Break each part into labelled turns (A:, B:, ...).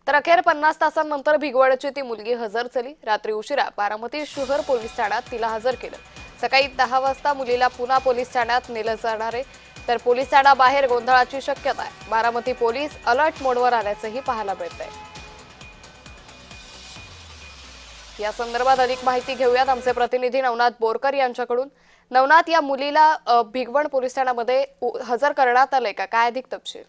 A: तर अखेर 50 तासांनंतर भिगवणची ती मुलगी हजर झाली। रात्री उशिरा बारामती शहर पोलीस ठाण्यात तिला हजर केलं। सकाळी 10 वाजता मुलीला पुन्हा पोलीस ठाण्यात नेलं जाणार आहे। तर पोलीस ठाण्याबाहेर गोंधळाची शक्यता आहे। बारामती पोलीस अलर्ट मोडवर आल्याचंही पाहायला मिळतंय। या संदर्भात अधिक माहिती घेऊयात आमचे प्रतिनिधी नवनाथ बोरकर यांच्याकडून। नवनाथ, या मुलीला भिगवण पोलीस ठाण्यामध्ये हजर करण्यात आलंय का? काय अधिक तपशील?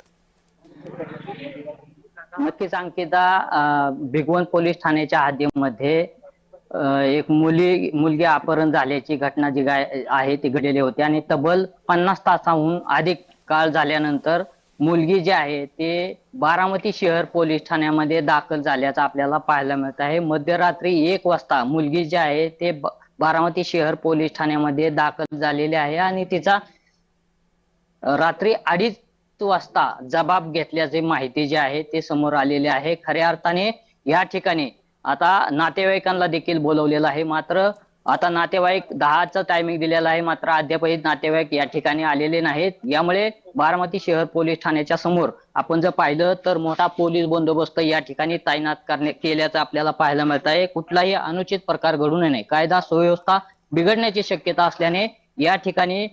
B: नक्कीच अंकिता, भिगवण पोलीस ठाण्याच्या हद्दीमध्ये एक मुलगी अपहरण झाल्याची घटना जी आहे ती घडलेली होती आणि तब्बल 50 तासाहून अधिक काळ झाल्यानंतर मुलगी जी आहे ते बारामती शहर पोलीस ठाण्यामध्ये दाखल झाल्याचं आपल्याला पाहायला मिळत आहे। मध्यरात्री 1 वाजता मुलगी जी आहे ते बारामती शहर पोलीस ठाण्यामध्ये दाखल झालेली आहे आणि तिचा रात्री 2:30 वाजता जबाब घेतल्याची माहिती जी आहे ते समोर आलेली आहे। खऱ्या अर्थाने या ठिकाणी आता नातेवाईकांना देखील बोलवलेलं आहे, मात्र आता नातेवाईक 10चं टायमिंग दिलेलं आहे, मात्र अद्यापही नातेवाईक या ठिकाणी आलेले नाहीत। यामुळे बारामती शहर पोलीस ठाण्याच्या समोर आपण जर पाहिलं तर मोठा पोलीस बंदोबस्त या ठिकाणी तैनात केल्याचं आपल्याला पाहायला मिळत आहे। कुठलाही अनुचित प्रकार घडू नये, कायदा सुव्यवस्था बिघडण्याची शक्यता असल्याने या ठिकाणी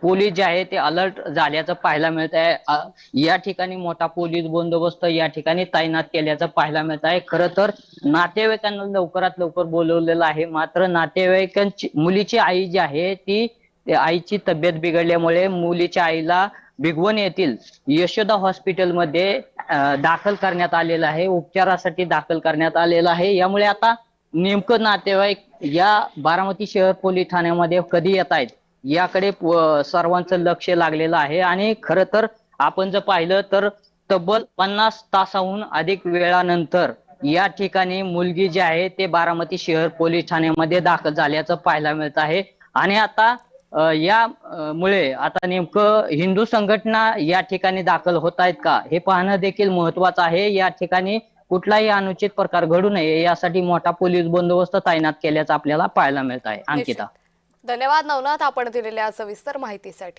B: पोलीस जे आहे ते अलर्ट झाल्याचं पाहायला मिळत आहे। या ठिकाणी मोठा पोलीस बंदोबस्त या ठिकाणी तैनात केल्याचं पाहायला मिळत आहे। खरं तर नातेवाईकांना लवकरात लवकर बोलवलेलं आहे, मात्र नातेवाईकांची मुलीची आई जी आहे ती आईची तब्येत बिघडल्यामुळे मुलीच्या आईला भिगवण येथील यशोदा हॉस्पिटलमध्ये दाखल करण्यात आलेलं आहे, उपचारासाठी दाखल करण्यात आलेलं आहे। यामुळे आता नेमकं नातेवाईक या बारामती शहर पोलीस ठाण्यामध्ये कधी येत आहेत याकडे सर्वांचं लक्ष लागलेलं आहे। आणि खरं तर आपण जर पाहिलं तर तब्बल 50 तासाहून अधिक वेळानंतर या ठिकाणी मुलगी जी आहे ते बारामती शहर पोलीस ठाण्यामध्ये दाखल झाल्याचं पाहायला मिळत आहे। आणि आता यामुळे आता नेमकं हिंदू संघटना या ठिकाणी दाखल होत आहेत का हे पाहणं देखील महत्वाचं आहे। या ठिकाणी कुठलाही अनुचित प्रकार घडू नये यासाठी मोठा पोलीस बंदोबस्त तैनात केल्याचं आपल्याला पाहायला मिळत आहे। अंकिता,
A: धन्यवाद नवनाथ, आपण दिलेल्या सविस्तर माहितीसाठी।